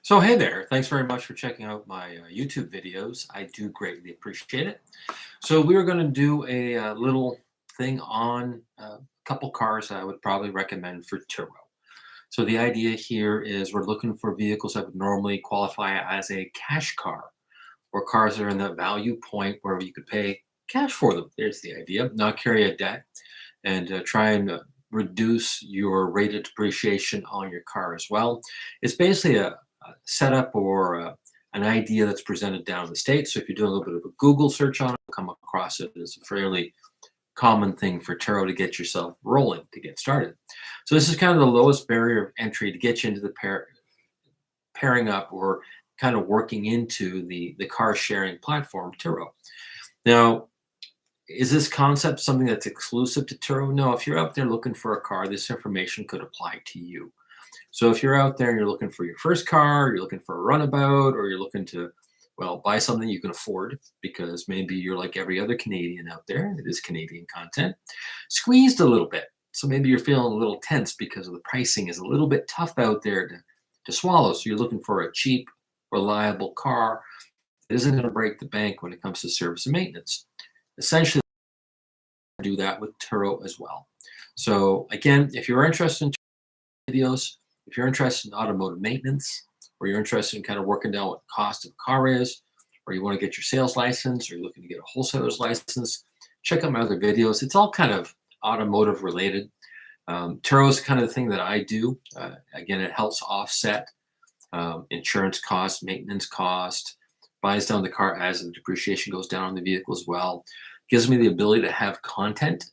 So hey there, thanks very much for checking out my YouTube videos. I do greatly appreciate it. So we are going to do a little thing on a couple cars that I would probably recommend for Turo. So the idea here is we're looking for vehicles that would normally qualify as a cash car, or cars that are in the value point where you could pay cash for them. There's the idea, not carry a debt, and try and reduce your rate of depreciation on your car as well. It's basically a setup or an idea that's presented down in the States. So if you're doing a little bit of a Google search on it, you'll come across it as a fairly common thing for Turo to get yourself rolling, to get started. So this is kind of the lowest barrier of entry to get you into the pairing up or kind of working into the car sharing platform, Turo. Now, is this concept something that's exclusive to Turo? No, if you're out there looking for a car, this information could apply to you. So if you're out there and you're looking for your first car, you're looking for a runabout, or you're looking to, well, buy something you can afford because maybe you're like every other Canadian out there, it is Canadian content, squeezed a little bit. So maybe you're feeling a little tense because of the pricing is a little bit tough out there to swallow. So you're looking for a cheap, reliable car that isn't going to break the bank when it comes to service and maintenance. Essentially, do that with Turo as well. So again, if you're interested in videos, if you're interested in automotive maintenance, or you're interested in kind of working down what the cost of a car is, or you want to get your sales license, or you're looking to get a wholesaler's license, check out my other videos. It's all kind of automotive related. Turo is kind of the thing that I do. Again, it helps offset insurance cost, maintenance cost, buys down the car as the depreciation goes down on the vehicle as well. Gives me the ability to have content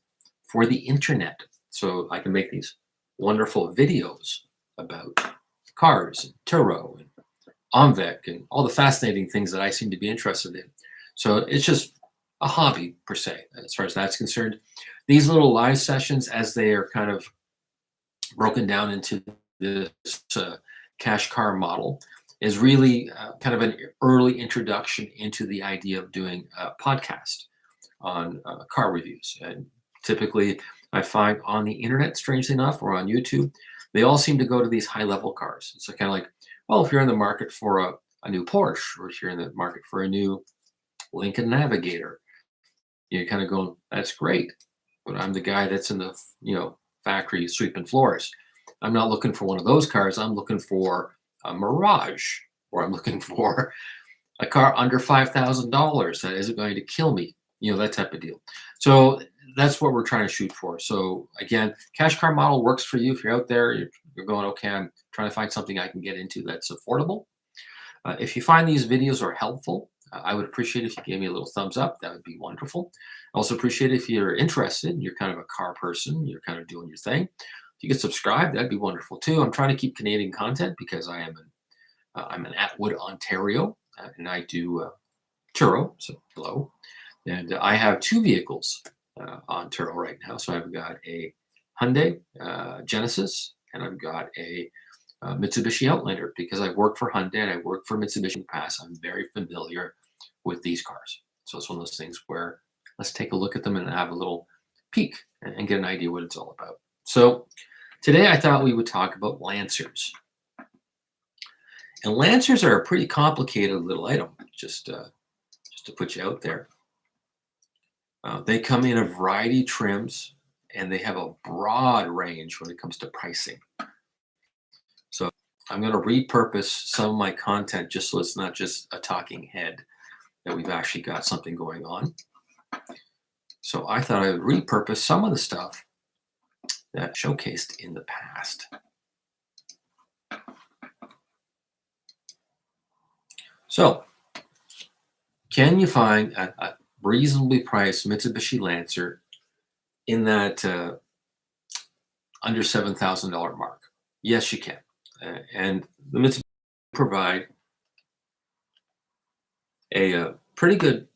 for the internet. So I can make these wonderful videos about cars and Turo and Omvec and all the fascinating things that I seem to be interested in. So it's just a hobby per se, as far as that's concerned. These little live sessions, as they are kind of broken down into this cash car model, is really kind of an early introduction into the idea of doing a podcast on car reviews. And typically, I find on the internet, strangely enough, or on YouTube, they all seem to go to these high level cars. So kind of like, well, if you're in the market for a new Porsche, or if you're in the market for a new Lincoln Navigator, you're kind of going, that's great. But I'm the guy that's in the factory sweeping floors. I'm not looking for one of those cars. I'm looking for a Mirage, or I'm looking for a car under $5,000 that isn't going to kill me, that type of deal. So that's what we're trying to shoot for. So again, cash car model works for you if you're out there, you're going, okay, I'm trying to find something I can get into that's affordable. If you find these videos are helpful, I would appreciate if you gave me a little thumbs up. That would be wonderful. I also appreciate if you're interested, you're kind of a car person, you're kind of doing your thing. If you could subscribe, that'd be wonderful too. I'm trying to keep Canadian content because I'm in Atwood, Ontario, and I do Turo, so hello. And I have two vehicles on Turo right now. So I've got a Hyundai Genesis, and I've got a Mitsubishi Outlander, because I've worked for Hyundai and I worked for Mitsubishi in the past. I'm very familiar with these cars. So it's one of those things where let's take a look at them and have a little peek and get an idea what it's all about. So today I thought we would talk about Lancers. And Lancers are a pretty complicated little item, just to put you out there. They come in a variety of trims, and they have a broad range when it comes to pricing. So I'm going to repurpose some of my content just so it's not just a talking head, that we've actually got something going on. So I thought I would repurpose some of the stuff that showcased in the past. So can you find a reasonably priced Mitsubishi Lancer in that under $7,000 mark? Yes, you can. And the Mitsubishi provide a pretty good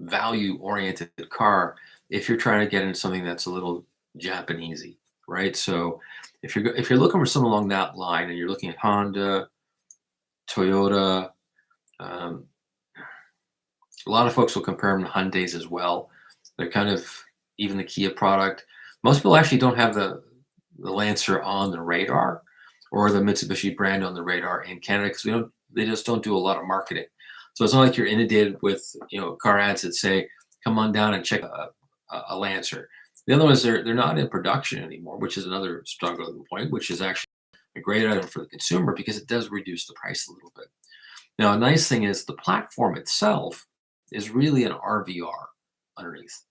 value-oriented car if you're trying to get into something that's a little Japanesey, right? So if you're looking for something along that line, and you're looking at Honda, Toyota, a lot of folks will compare them to Hyundais as well. They're kind of even the Kia product. Most people actually don't have the Lancer on the radar. or the Mitsubishi brand on the radar in Canada because we don't they just don't do a lot of marketing. So it's not like you're inundated with car ads that say, "Come on down and check a Lancer." The other ones they're not in production anymore, which is another struggling point, which is actually a great item for the consumer because it does reduce the price a little bit. Now, a nice thing is the platform itself is really an RVR underneath.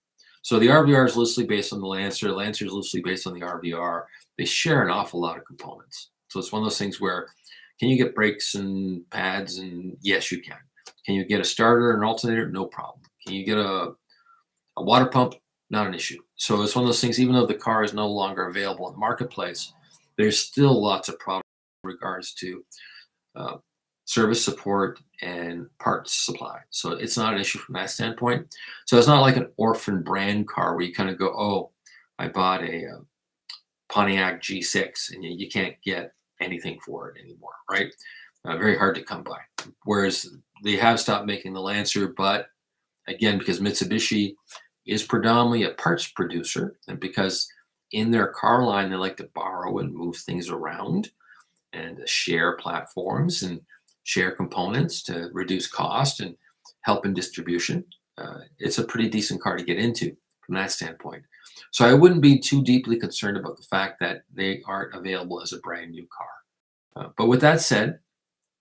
So the RVR is loosely based on the Lancer. The Lancer is loosely based on the RVR. They share an awful lot of components. So it's one of those things where can you get brakes and pads? And yes, you can. Can you get a starter and alternator? No problem. Can you get a water pump? Not an issue. So it's one of those things, even though the car is no longer available in the marketplace, there's still lots of product in regards to uh, service support and parts supply. So it's not an issue from that standpoint. So it's not like an orphan brand car where you kind of go, oh, I bought a Pontiac G6 and you can't get anything for it anymore, right? Very hard to come by. Whereas they have stopped making the Lancer, but again, because Mitsubishi is predominantly a parts producer, and because in their car line they like to borrow and move things around and share platforms and share components to reduce cost and help in distribution. It's a pretty decent car to get into from that standpoint. So I wouldn't be too deeply concerned about the fact that they aren't available as a brand new car. But with that said,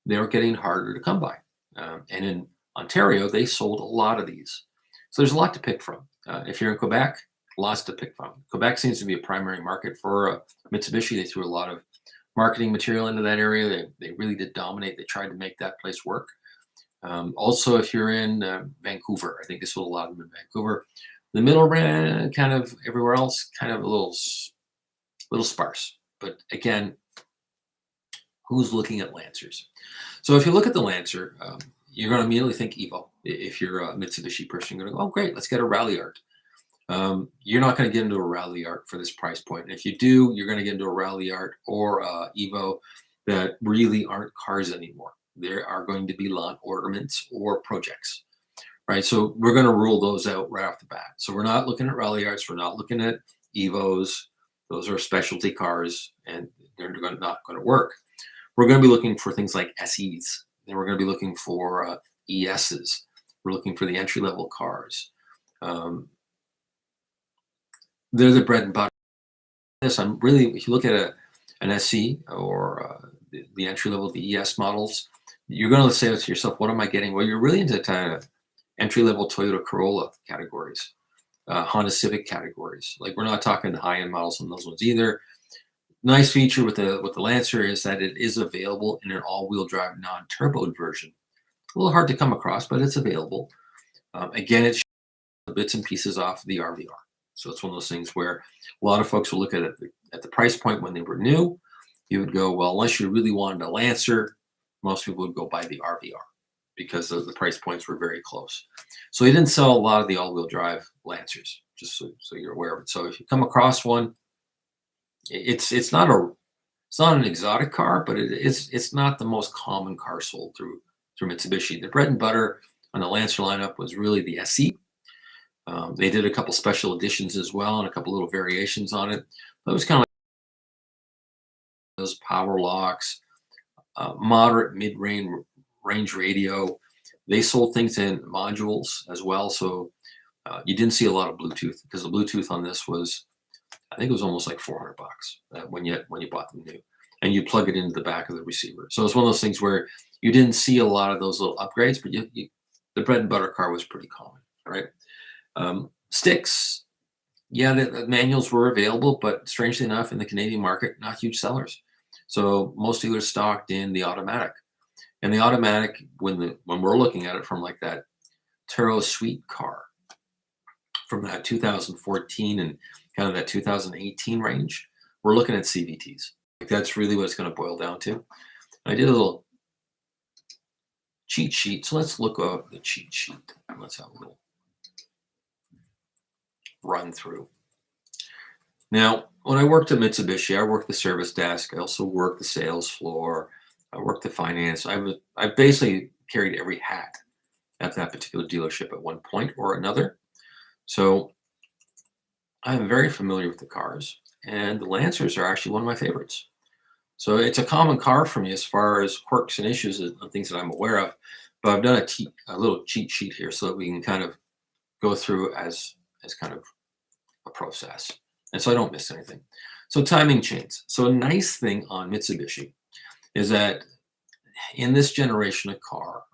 they're getting harder to come by. And in Ontario, they sold a lot of these. So there's a lot to pick from. If you're in Quebec, lots to pick from. Quebec seems to be a primary market for Mitsubishi. They threw a lot of marketing material into that area. They really did dominate. They tried to make that place work. Also, if you're in Vancouver, I think they sold a lot of them in Vancouver. The middle brand, kind of everywhere else, kind of a little sparse. But again, who's looking at Lancers? So if you look at the Lancer, you're going to immediately think Evo. If you're a Mitsubishi person, you're going to go, oh, great, let's get a rally art. You're not going to get into a rally art for this price point. And if you do, you're going to get into a rally art or Evo that really aren't cars anymore. There are going to be lawn ornaments or projects, right? So we're going to rule those out right off the bat. So we're not looking at rally arts. We're not looking at Evos. Those are specialty cars, and they're not going to work. We're going to be looking for things like SEs, and we're going to be looking for ESs. We're looking for the entry-level cars. They're the bread and butter. Yes, I'm really, if you look at an SE or the entry level, the ES models, you're going to say to yourself, what am I getting? Well, you're really into kind of entry level Toyota Corolla categories, Honda Civic categories. Like we're not talking the high end models on those ones either. Nice feature with the Lancer is that it is available in an all-wheel drive non-turboed version. A little hard to come across, but it's available. Again, it's the bits and pieces off the RVR. So it's one of those things where a lot of folks will look at it at the price point when they were new. You would go, well, unless you really wanted a Lancer, most people would go buy the RVR because the price points were very close. So they didn't sell a lot of the all-wheel drive Lancers, just so you're aware of it. So if you come across one, it's not an exotic car, but it's not the most common car sold through Mitsubishi. The bread and butter on the Lancer lineup was really the SE. They did a couple special editions as well and a couple little variations on it. That was kind of like those power locks, moderate mid-range radio. They sold things in modules as well, so you didn't see a lot of Bluetooth because the Bluetooth on this was, I think it was almost like $400 when you bought them new, and you plug it into the back of the receiver. So it's one of those things where you didn't see a lot of those little upgrades, but the bread and butter car was pretty common, right? Sticks, yeah, the manuals were available, but strangely enough, in the Canadian market, not huge sellers. So most dealers stocked in the automatic, and the automatic, when we're looking at it from like that Turo Suite car from that 2014 and kind of that 2018 range, we're looking at CVTs. Like that's really what it's going to boil down to. I did a little cheat sheet, so let's look up the cheat sheet. Let's have a little run through. Now, when I worked at Mitsubishi, I worked the service desk. I also worked the sales floor. I worked the finance. I basically carried every hat at that particular dealership at one point or another. So I'm very familiar with the cars, and the Lancers are actually one of my favorites. So it's a common car for me as far as quirks and issues and things that I'm aware of. But I've done a little cheat sheet here so that we can kind of go through as kind of a process, and so I don't miss anything. So timing chains. So a nice thing on Mitsubishi is that in this generation of car,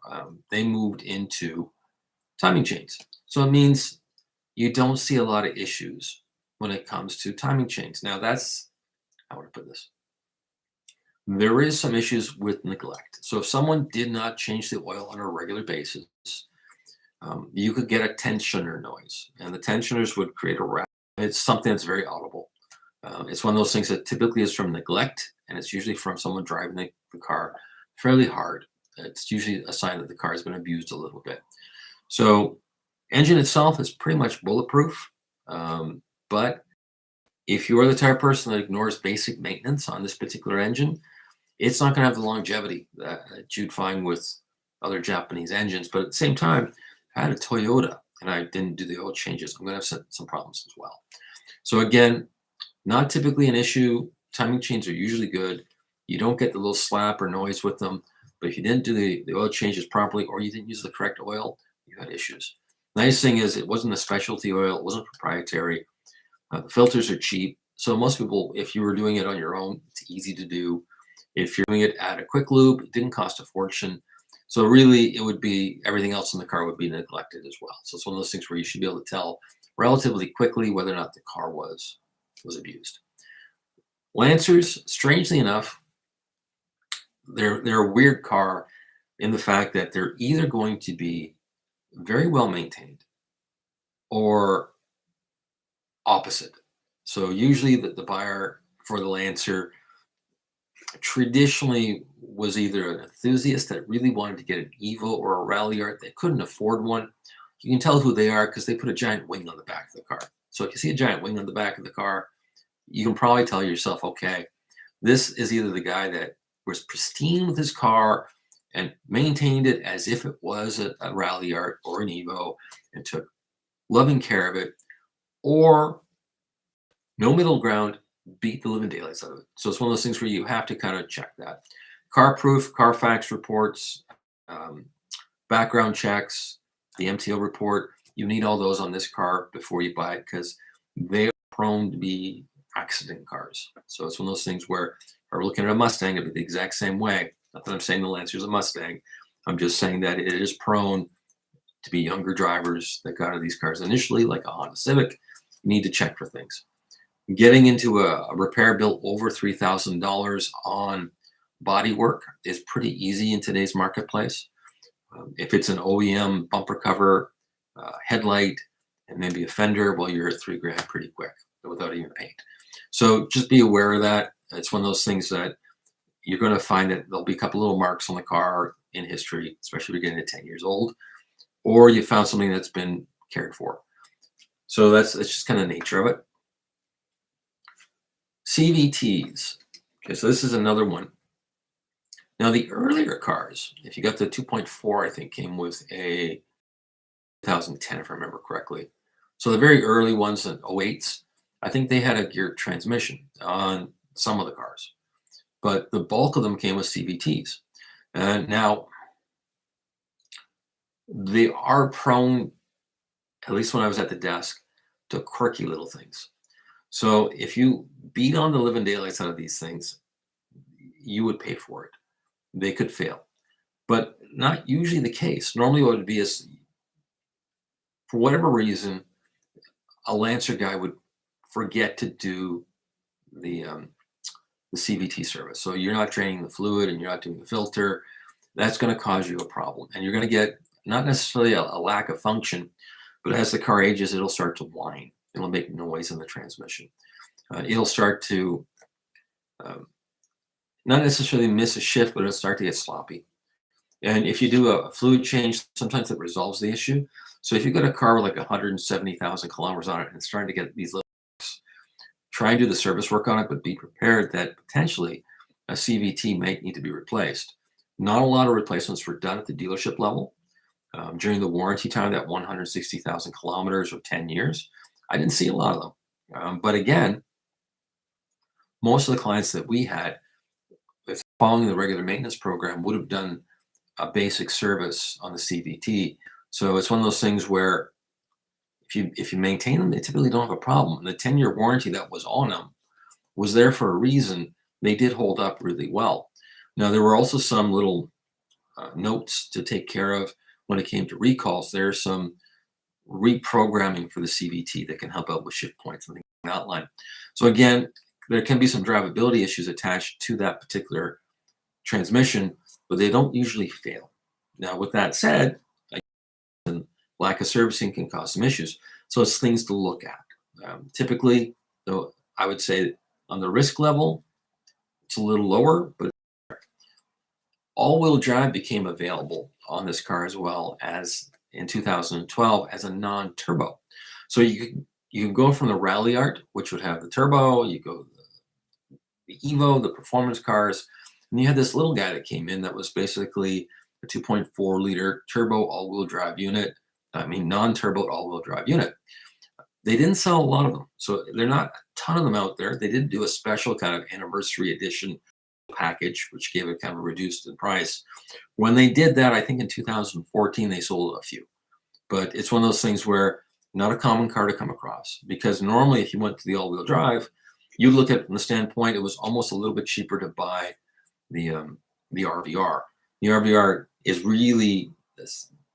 they moved into timing chains. So it means you don't see a lot of issues when it comes to timing chains. Now that's how would I put this? There is some issues with neglect. So if someone did not change the oil on a regular basis, you could get a tensioner noise, and the tensioners would create a rattle. It's something that's very audible. It's one of those things that typically is from neglect, and it's usually from someone driving the car fairly hard. It's usually a sign that the car has been abused a little bit. So, engine itself is pretty much bulletproof, but if you are the type of person that ignores basic maintenance on this particular engine, it's not going to have the longevity that you'd find with other Japanese engines. But at the same time, I had a Toyota and I didn't do the oil changes. I'm going to have some problems as well. So again, not typically an issue. Timing chains are usually good. You don't get the little slap or noise with them. But if you didn't do the oil changes properly or you didn't use the correct oil, you had issues. Nice thing is it wasn't a specialty oil. It wasn't proprietary. The filters are cheap. So most people, if you were doing it on your own, it's easy to do. If you're doing it at a quick lube, it didn't cost a fortune. So really, it would be everything else in the car would be neglected as well. So it's one of those things where you should be able to tell relatively quickly whether or not the car was abused. Lancers, strangely enough, they're a weird car in the fact that they're either going to be very well maintained or opposite. So usually the buyer for the Lancer traditionally was either an enthusiast that really wanted to get an Evo or a rally art. They couldn't afford one. You can tell who they are because they put a giant wing on the back of the car. So if you see a giant wing on the back of the car, you can probably tell yourself, okay, this is either the guy that was pristine with his car and maintained it as if it was a rally art or an Evo and took loving care of it, or no middle ground, beat the living daylights out of it. So it's one of those things where you have to kind of check that. Car proof, Carfax reports, um, background checks, the MTO report. You need all those on this car before you buy it because they are prone to be accident cars. So it's one of those things where we're looking at a Mustang, it'd be the exact same way. Not that I'm saying the Lancer is a Mustang. I'm just saying that it is prone to be younger drivers that got into these cars initially, like a Honda Civic. You need to check for things. Getting into a repair bill over $3,000 on body work is pretty easy in today's marketplace. If it's an OEM bumper cover, headlight, and maybe a fender, well, you're at $3,000 pretty quick without even paint. So just be aware of that. It's one of those things that you're going to find that there'll be a couple little marks on the car in history, especially if you're getting to 10 years old, or you found something that's been cared for. So that's just kind of the nature of it. CVTs. Okay, so this is another one. Now, the earlier cars, if you got the 2.4, I think came with a 2010, if I remember correctly. So the very early ones, the 08s, I think they had a geared transmission on some of the cars, but the bulk of them came with CVTs. And now they are prone, at least when I was at the desk, to quirky little things. So if you beat on the living daylights out of these things, you would pay for it. They could fail, but not usually the case. Normally what would be is, for whatever reason, a Lancer guy would forget to do the CVT service. So you're not draining the fluid and you're not doing the filter. That's going to cause you a problem. And you're going to get not necessarily a lack of function, but as the car ages, it'll start to whine. It'll make noise in the transmission. It'll start to not necessarily miss a shift, but it'll start to get sloppy. And if you do a fluid change, sometimes it resolves the issue. So if you've got a car with like 170,000 kilometers on it and it's starting to get these little, try and do the service work on it, but be prepared that potentially a CVT might need to be replaced. Not a lot of replacements were done at the dealership level. During the warranty time, that 160,000 kilometers or 10 years, I didn't see a lot of them. But again, most of the clients that we had if following the regular maintenance program, would have done a basic service on the CVT. So it's one of those things where if you maintain them, they typically don't have a problem. And the 10-year warranty that was on them was there for a reason. They did hold up really well. Now, there were also some little notes to take care of when it came to recalls. There's some reprogramming for the CVT that can help out with shift points and things like that line. So again, there can be some drivability issues attached to that particular transmission, but they don't usually fail. Now, with that said, again, lack of servicing can cause some issues. So it's things to look at. Typically, though, I would say on the risk level, it's a little lower, but all-wheel drive became available on this car as well as in 2012 as a non-turbo. So you can go from the Rally Art, which would have the turbo, you go the Evo, the performance cars, and you had this little guy that came in that was basically a 2.4-liter turbo all-wheel drive unit. I mean, non-turbo all-wheel drive unit. They didn't sell a lot of them, so they're not a ton of them out there. They did do a special kind of anniversary edition package, which gave it kind of reduced in price. When they did that, I think in 2014, they sold a few. But it's one of those things where not a common car to come across, because normally if you went to the all-wheel drive, you look at it from the standpoint, it was almost a little bit cheaper to buy the RVR. The RVR is really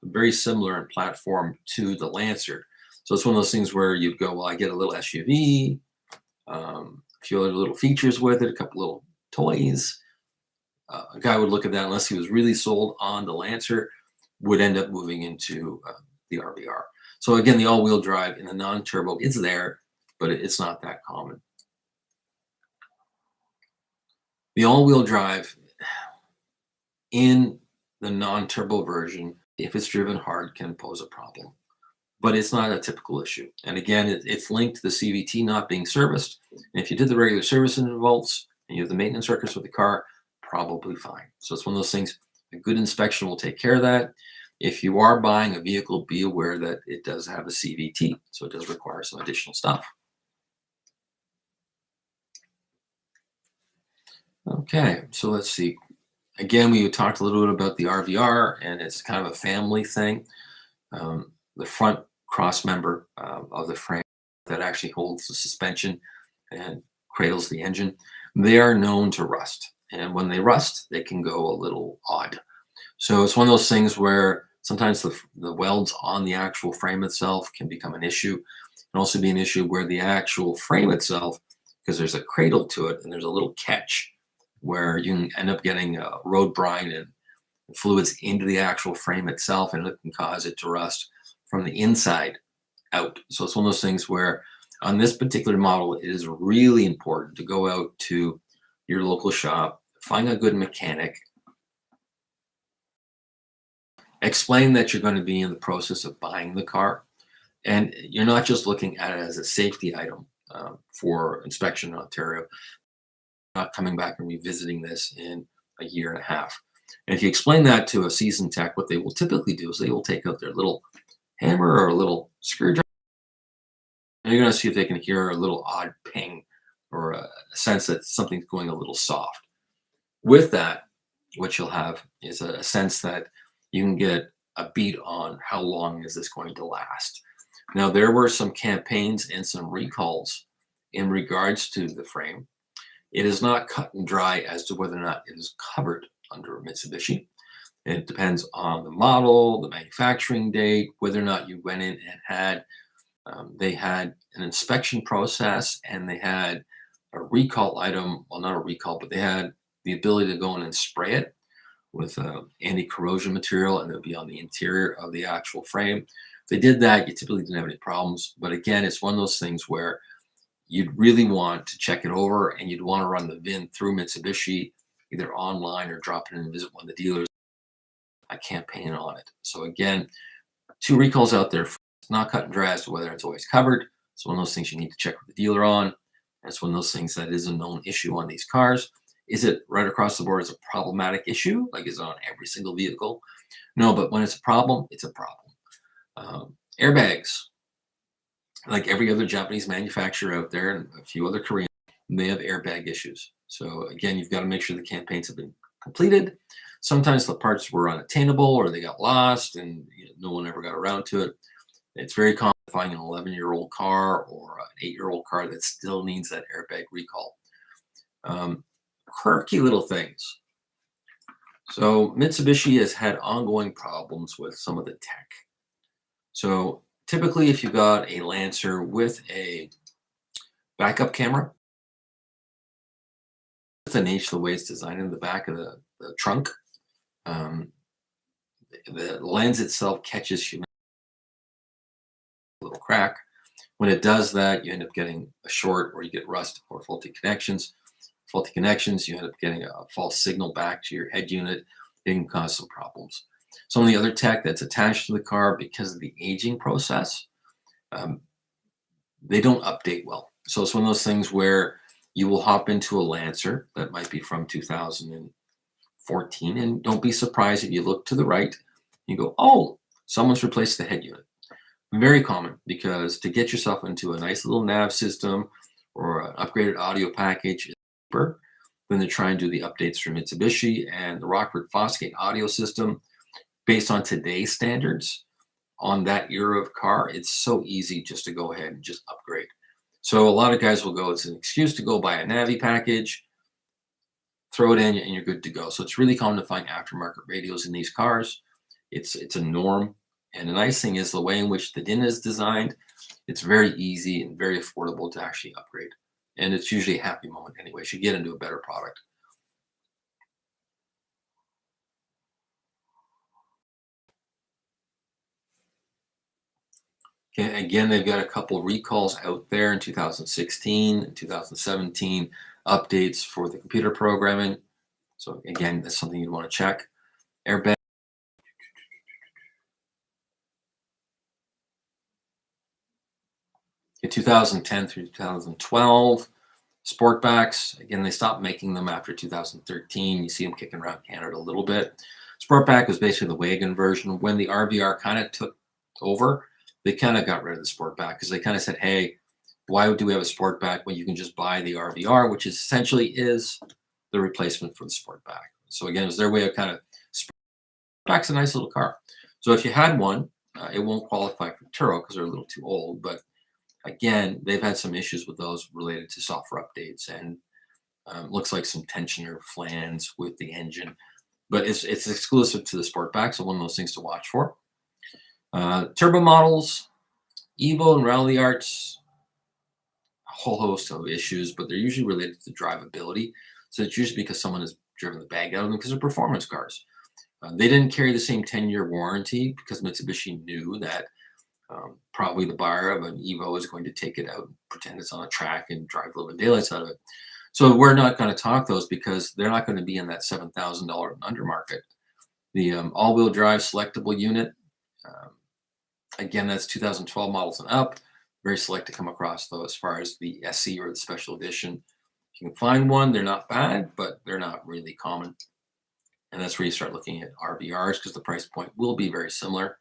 very similar in platform to the Lancer. So it's one of those things where you'd go, well, I get a little SUV, a few other little features with it, a couple little toys. A guy would look at that, unless he was really sold on the Lancer, would end up moving into the RVR. So again, the all-wheel drive in the non-turbo is there, but it's not that common. The all-wheel drive in the non-turbo version, if it's driven hard, can pose a problem. But it's not a typical issue. And again, it's linked to the CVT not being serviced. And if you did the regular service intervals and you have the maintenance records with the car, probably fine. So it's one of those things, a good inspection will take care of that. If you are buying a vehicle, be aware that it does have a CVT. So it does require some additional stuff. Okay, so let's see. Again, we talked a little bit about the RVR, and it's kind of a family thing. The front cross member of the frame that actually holds the suspension and cradles the engine, they are known to rust. And when they rust, they can go a little odd. So it's one of those things where sometimes the welds on the actual frame itself can become an issue. It can also be an issue where the actual frame itself, because there's a cradle to it and there's a little catch where you can end up getting road brine and fluids into the actual frame itself, and it can cause it to rust from the inside out. So it's one of those things where on this particular model, it is really important to go out to your local shop, find a good mechanic, explain that you're going to be in the process of buying the car, and you're not just looking at it as a safety item for inspection in Ontario, not coming back and revisiting this in a year and a half. And if you explain that to a seasoned tech, what they will typically do is they will take out their little hammer or a little screwdriver, and you're going to see if they can hear a little odd ping or a sense that something's going a little soft. With that, what you'll have is a sense that you can get a beat on how long is this going to last. Now, there were some campaigns and some recalls in regards to the frame. It is not cut and dry as to whether or not it is covered under Mitsubishi. It depends on the model, the manufacturing date, whether or not you went in and had, they had an inspection process and they had a recall item, well, not a recall, but they had the ability to go in and spray it with anti-corrosion material, and it would be on the interior of the actual frame. If they did that, you typically didn't have any problems. But again, it's one of those things where you'd really want to check it over, and you'd want to run the VIN through Mitsubishi, either online or drop it in and visit one of the dealers. A campaign on it. So again, 2 recalls out there. It's not cut and dry as to whether it's always covered. It's one of those things you need to check with the dealer on. It's one of those things that is a known issue on these cars. Is it right across the board as a problematic issue? Like, is it on every single vehicle? No, but when it's a problem, it's a problem. Airbags, like every other Japanese manufacturer out there and a few other Korean, they have airbag issues. So again, you've got to make sure the campaigns have been completed. Sometimes the parts were unattainable or they got lost and no one ever got around to it. It's very common to find an 11-year-old car or an 8-year-old car that still needs that airbag recall. Um, Quirky little things. So Mitsubishi has had ongoing problems with some of the tech. So typically, if you got a Lancer with a backup camera, the nature of the way it's designed in the back of the trunk, um, the lens itself catches a little crack. When it does that, you end up getting a short or you get rust or faulty connections. Faulty connections, you end up getting a false signal back to your head unit. It can cause some problems. Some of the other tech that's attached to the car, because of the aging process, um, they don't update well. So it's one of those things where you will hop into a Lancer that might be from 2014, and don't be surprised if you look to the right, you go, oh, someone's replaced the head unit. Very common, because to get yourself into a nice little nav system or an upgraded audio package is cheaper than to try and do the updates from Mitsubishi and the Rockford Fosgate audio system. Based on today's standards, on that era of car, it's so easy just to go ahead and just upgrade. So a lot of guys will go, it's an excuse to go buy a Navi package, throw it in, and you're good to go. So it's really common to find aftermarket radios in these cars. It's a norm. And the nice thing is the way in which the DIN is designed, it's very easy and very affordable to actually upgrade. And it's usually a happy moment anyway. You get into a better product. Okay, again, they've got a couple recalls out there in 2016 and 2017, updates for the computer programming. So again, that's something you'd want to check. Airbag. In 2010 through 2012, Sportbacks, again, they stopped making them after 2013. You see them kicking around Canada a little bit. Sportback was basically the wagon version. When the RVR kind of took over, they kind of got rid of the Sportback because they kind of said, hey, why do we have a Sportback when you can just buy the RVR, which is essentially is the replacement for the Sportback. So again, it was their way of kind of, Sportback's a nice little car. So if you had one, it won't qualify for Turo because they're a little too old, but again, they've had some issues with those related to software updates and looks like some tensioner flans with the engine, but it's exclusive to the Sportback, so one of those things to watch for. Turbo models, Evo and Rally Arts, a whole host of issues, but they're usually related to drivability. So it's usually because someone has driven the bag out of them because they're performance cars. They didn't carry the same 10-year warranty because Mitsubishi knew that probably the buyer of an Evo is going to take it out and pretend it's on a track and drive a little bit of daylights out of it. So we're not going to talk those because they're not going to be in that $7,000 and under market. The all-wheel drive selectable unit, again, that's 2012 models and up. Very select to come across though as far as the SC or the special edition. If you can find one, they're not bad, but they're not really common. And that's where you start looking at RVRs because the price point will be very similar.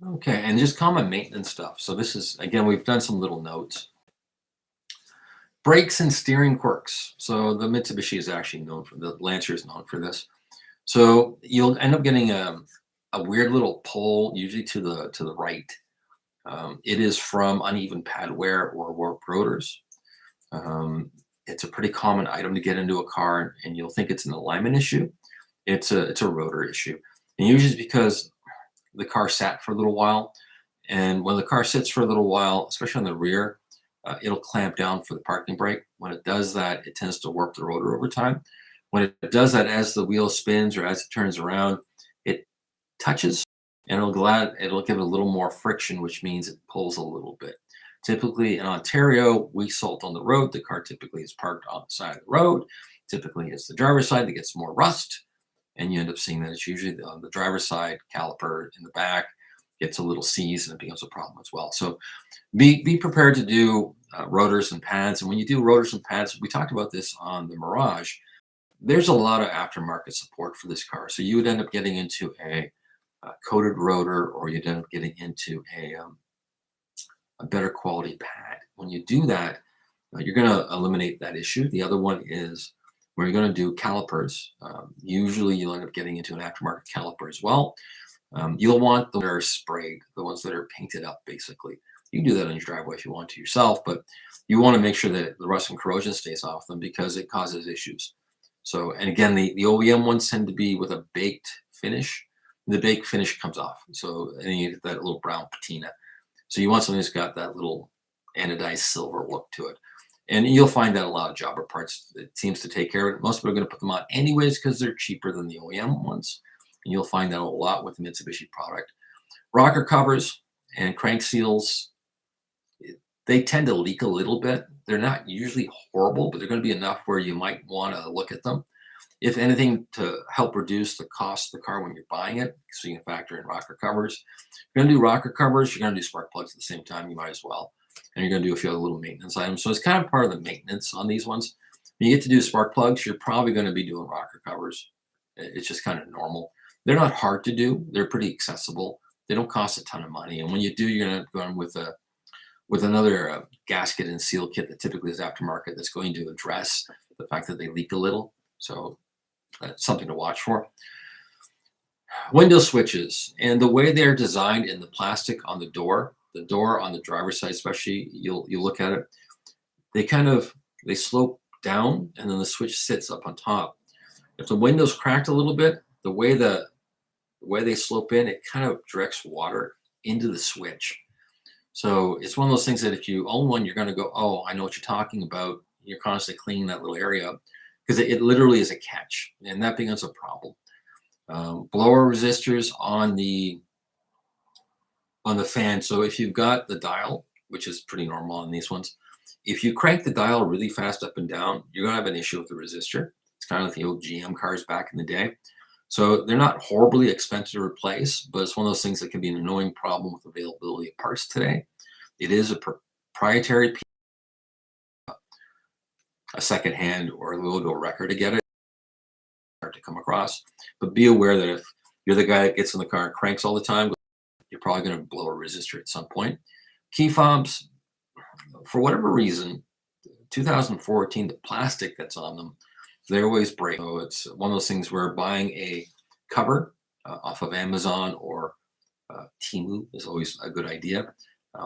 Okay, and just common maintenance stuff. So this is, again, we've done some little notes. Brakes and steering quirks. So the Mitsubishi is actually known for, the Lancer is known for this. So you'll end up getting a weird little pull, usually to the right. It is from uneven pad wear or warped rotors. It's a pretty common item to get into a car, and you'll think it's an alignment issue. It's a rotor issue, and usually it's because the car sat for a little while. And when the car sits for a little while, especially on the rear, it'll clamp down for the parking brake. When it does that, it tends to warp the rotor over time. When it does that, as the wheel spins or as it turns around, it touches and it'll give it a little more friction, which means it pulls a little bit. Typically in Ontario, we salt on the road. The car typically is parked on the side of the road. Typically it's the driver's side that gets more rust. And you end up seeing that it's usually on the driver's side caliper in the back gets a little seized and it becomes a problem as well. So be prepared to do rotors and pads. And when you do rotors and pads, we talked about this on the Mirage. There's a lot of aftermarket support for this car. So you would end up getting into a coated rotor, or you end up getting into a better quality pad. When you do that, you're going to eliminate that issue. The other one is where you're going to do calipers. Usually you'll end up getting into an aftermarket caliper as well. You'll want the ones that are sprayed, the ones that are painted up, basically. You can do that on your driveway if you want to yourself, but you want to make sure that the rust and corrosion stays off them because it causes issues. So, and again, the OEM ones tend to be with a baked finish. The baked finish comes off. So, and you get that little brown patina. So you want something that's got that little anodized silver look to it. And you'll find that a lot of jobber parts, it seems to take care of it. Most people are going to put them on anyways because they're cheaper than the OEM ones. And you'll find that a lot with the Mitsubishi product. Rocker covers and crank seals, they tend to leak a little bit. They're not usually horrible, but they're going to be enough where you might want to look at them. If anything, to help reduce the cost of the car when you're buying it, so you can factor in rocker covers. If you're going to do rocker covers, you're going to do spark plugs at the same time, you might as well. And you're going to do a few other little maintenance items. So it's kind of part of the maintenance on these ones. When you get to do spark plugs, you're probably going to be doing rocker covers. It's just kind of normal. They're not hard to do. They're pretty accessible. They don't cost a ton of money. And when you do, you're going to go in with another gasket and seal kit that typically is aftermarket that's going to address the fact that they leak a little. So that's something to watch for. Window switches and the way they're designed in the plastic on the door on the driver's side, especially, you look at it, they slope down and then the switch sits up on top. If the window's cracked a little bit, the way they slope in, it kind of directs water into the switch. So it's one of those things that if you own one, you're going to go, oh, I know what you're talking about. You're constantly cleaning that little area up because it literally is a catch, and that becomes a problem. Blower resistors on the fan. So if you've got the dial, which is pretty normal on these ones, if you crank the dial really fast up and down, you're going to have an issue with the resistor. It's kind of like the old GM cars back in the day. So they're not horribly expensive to replace, but it's one of those things that can be an annoying problem with availability of parts today. It is a proprietary piece, a secondhand or a little wrecker to get it, hard to come across. But be aware that if you're the guy that gets in the car and cranks all the time, you're probably going to blow a resistor at some point. Key fobs, for whatever reason, 2014, the plastic that's on them, they always break. So it's one of those things where buying a cover off of Amazon or Temu is always a good idea.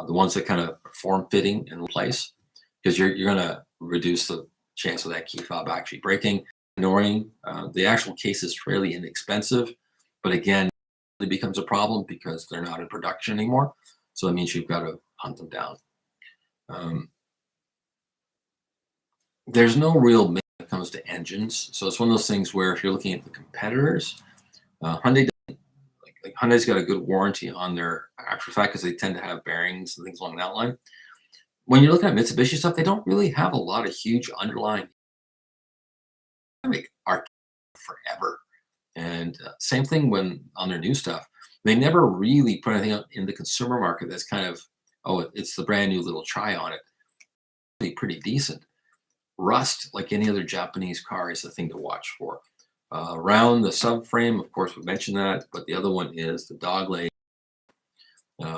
The ones that kind of form-fitting in place, because you're going to reduce the chance of that key fob actually breaking. Annoying. The actual case is fairly inexpensive, but again, it becomes a problem because they're not in production anymore. So that means you've got to hunt them down. There's no real when it comes to engines. So it's one of those things where if you're looking at the competitors, Hyundai, Hyundai's got a good warranty on their actual fact because they tend to have bearings and things along that line. When you're looking at Mitsubishi stuff, they don't really have a lot of huge underlying are forever. And same thing when on their new stuff, they never really put anything up in the consumer market that's kind of, oh, it's the brand new little try on it. Pretty decent. Rust, like any other Japanese car, is the thing to watch for. Around the subframe, of course, we mentioned that, but the other one is the dog leg.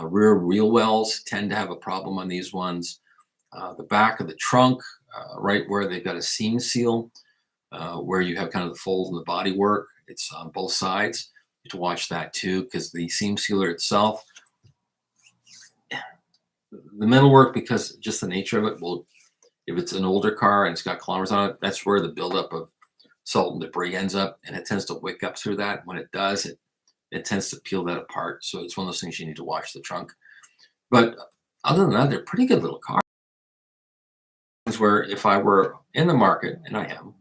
Rear wheel wells tend to have a problem on these ones. The back of the trunk, right where they've got a seam seal, where you have kind of the fold in the bodywork, it's on both sides. You have to watch that too, because the seam sealer itself, the metalwork, because just the nature of it, will, if it's an older car and it's got kilometers on it, that's where the buildup of salt and debris ends up, and it tends to wick up through that. When it does, it tends to peel that apart. So it's one of those things you need to watch the trunk. But other than that, they're pretty good little cars. Where if I were in the market, and I am,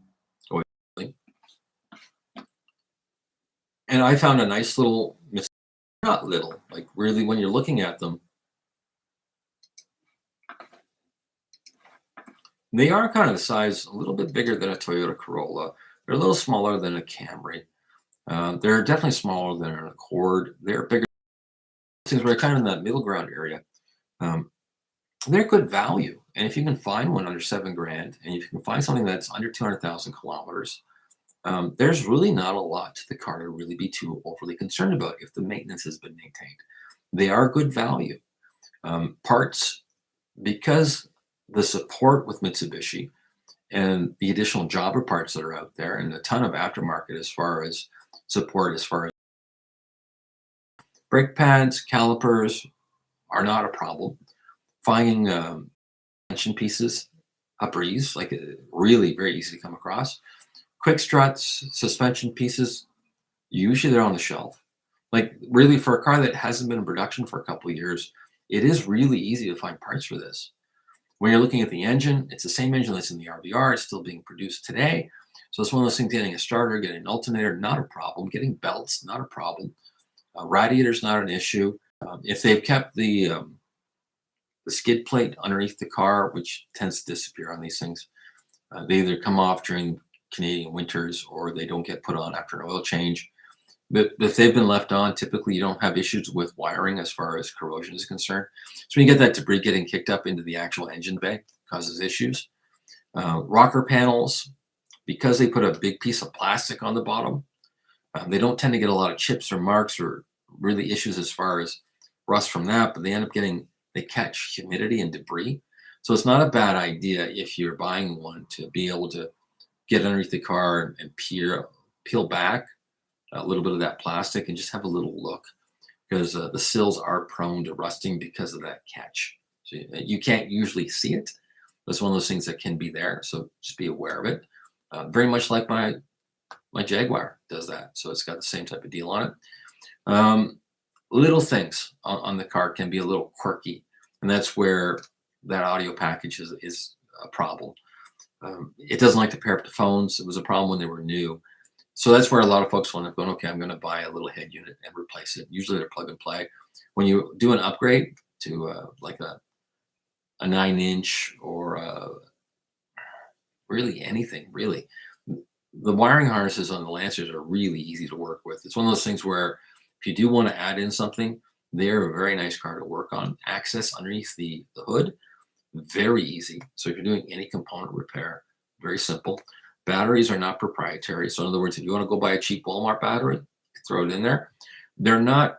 and I found a nice little, not little, like really when you're looking at them, they are kind of the size, a little bit bigger than a Toyota Corolla. They're a little smaller than a Camry. They're definitely smaller than an Accord. They're bigger. Things where kind of in that middle ground area. They're good value. And if you can find one under $7,000, and if you can find something that's under 200,000 kilometers, There's really not a lot to the car to really be too overly concerned about if the maintenance has been maintained. They are good value. Parts, because the support with Mitsubishi and the additional jobber parts that are out there, and a ton of aftermarket as far as support, as far as brake pads, calipers are not a problem. Finding suspension pieces, a breeze, like really very easy to come across. Quick struts, suspension pieces, usually they're on the shelf. Like really, for a car that hasn't been in production for a couple of years, it is really easy to find parts for this. When you're looking at the engine, it's the same engine that's in the RVR. It's still being produced today. So it's one of those things, getting a starter, getting an alternator, not a problem. Getting belts, not a problem. Radiator's not an issue. If they've kept the skid plate underneath the car, which tends to disappear on these things, they either come off during Canadian winters or they don't get put on after an oil change. But if they've been left on, typically you don't have issues with wiring as far as corrosion is concerned. So when you get that debris getting kicked up into the actual engine bay, causes issues. Rocker panels, because they put a big piece of plastic on the bottom, they don't tend to get a lot of chips or marks or really issues as far as rust from that, but they end up getting, they catch humidity and debris. So it's not a bad idea if you're buying one to be able to get underneath the car and peel back a little bit of that plastic and just have a little look, because the sills are prone to rusting because of that catch. So you can't usually see it. That's one of those things that can be there. So just be aware of it. Very much like my Jaguar does that. So it's got the same type of deal on it. Little things on the car can be a little quirky, and that's where that audio package is a problem. It doesn't like to pair up to phones. It was a problem when they were new. So that's where a lot of folks wind up going, okay, I'm going to buy a little head unit and replace it. Usually they're plug and play. When you do an upgrade to like a 9-inch or really anything, really, the wiring harnesses on the Lancers are really easy to work with. It's one of those things where if you do want to add in something, they're a very nice car to work on. Access underneath the hood, very easy. So if you're doing any component repair, very simple. Batteries are not proprietary. So in other words, if you want to go buy a cheap Walmart battery, throw it in there. They're not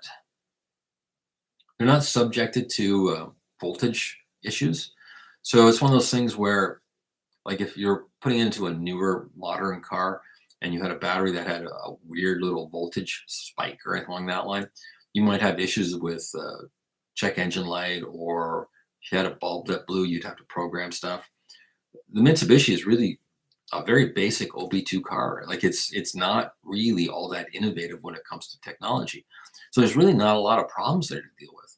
subjected to voltage issues. So it's one of those things where, like, if you're putting it into a newer modern car and you had a battery that had a weird little voltage spike or anything along that line, you might have issues with check engine light, or if you had a bulb that blew, you'd have to program stuff. The Mitsubishi is really a very basic OB2 car. Like it's not really all that innovative when it comes to technology. So there's really not a lot of problems there to deal with.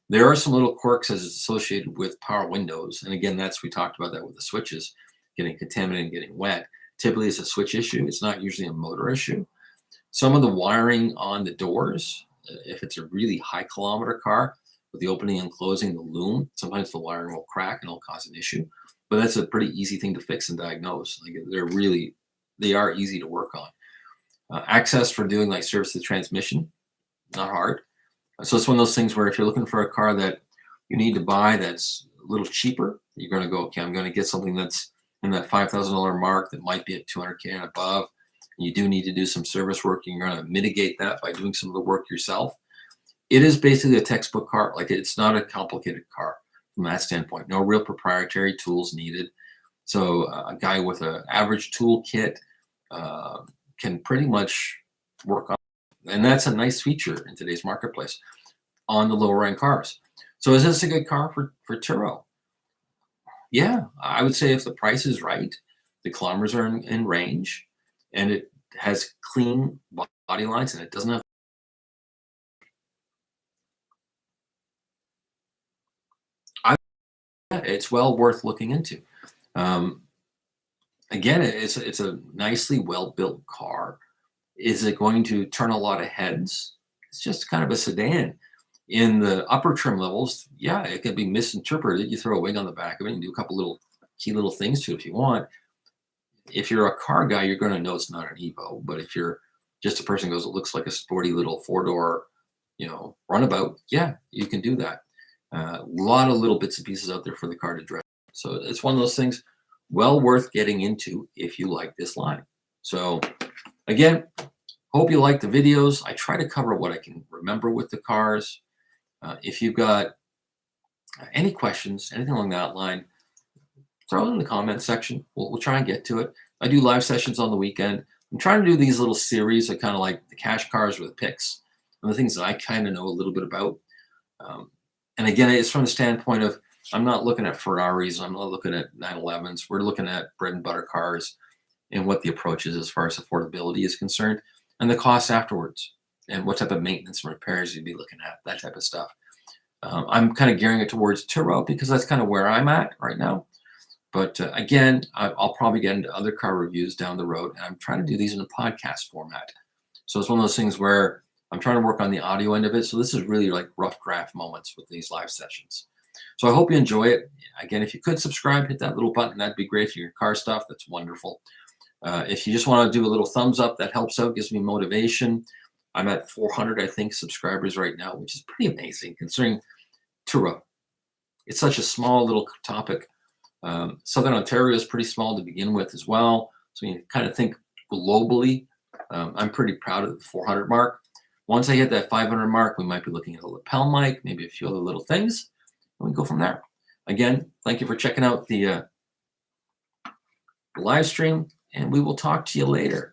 There are some little quirks as it's associated with power windows. And again, we talked about that with the switches, getting contaminated and getting wet. Typically it's a switch issue. It's not usually a motor issue. Some of the wiring on the doors, if it's a really high kilometer car with the opening and closing the loom, sometimes the wiring will crack and it'll cause an issue. But that's a pretty easy thing to fix and diagnose. Like they are easy to work on. Access for doing like service the transmission, not hard. So it's one of those things where if you're looking for a car that you need to buy that's a little cheaper, you're going to go, okay, I'm going to get something that's in that $5,000 mark that might be at 200K and above. And you do need to do some service work. You're going to mitigate that by doing some of the work yourself. It is basically a textbook car. Like it's not a complicated car from that standpoint. No real proprietary tools needed. So a guy with an average tool kit can pretty much work on it. And that's a nice feature in today's marketplace on the lower end cars. So is this a good car for Turo? Yeah, I would say if the price is right, the kilometers are in range, and it has clean body lines and it doesn't have, it's well worth looking into. Um, Again, it's a nicely well built car. Is it going to turn a lot of heads? It's just kind of a sedan. In the upper trim levels, yeah, it can be misinterpreted. You throw a wing on the back of it and do a couple little key little things to it if you want. If you're a car guy, you're going to know it's not an Evo. But if you're just a person who goes, it looks like a sporty little four-door, runabout, yeah, you can do that. A lot of little bits and pieces out there for the car to dress. So it's one of those things well worth getting into if you like this line. So Again, hope you like the videos. I try to cover what I can remember with the cars. If you've got any questions, anything along that line, throw it in the comments section. We'll try and get to it. I do live sessions on the weekend. I'm trying to do these little series of kind of like the cash cars or the picks and the things that I kind of know a little bit about. Um, and again, it's from the standpoint of I'm not looking at Ferraris. I'm not looking at 911s. We're looking at bread and butter cars and what the approach is as far as affordability is concerned and the costs afterwards and what type of maintenance and repairs you'd be looking at, that type of stuff. I'm kind of gearing it towards Turo because that's kind of where I'm at right now. But again, I'll probably get into other car reviews down the road, and I'm trying to do these in a podcast format. So it's one of those things where I'm trying to work on the audio end of it. So this is really like rough draft moments with these live sessions. So I hope you enjoy it. Again, if you could subscribe, hit that little button. That'd be great for your car stuff. That's wonderful. If you just want to do a little thumbs up, that helps out, gives me motivation. I'm at 400, I think, subscribers right now, which is pretty amazing considering Turo. It's such a small little topic. Southern Ontario is pretty small to begin with as well. So you kind of think globally. I'm pretty proud of the 400 mark. Once I hit that 500 mark, we might be looking at a lapel mic, maybe a few other little things, and we go from there. Again, thank you for checking out the live stream, and we will talk to you later.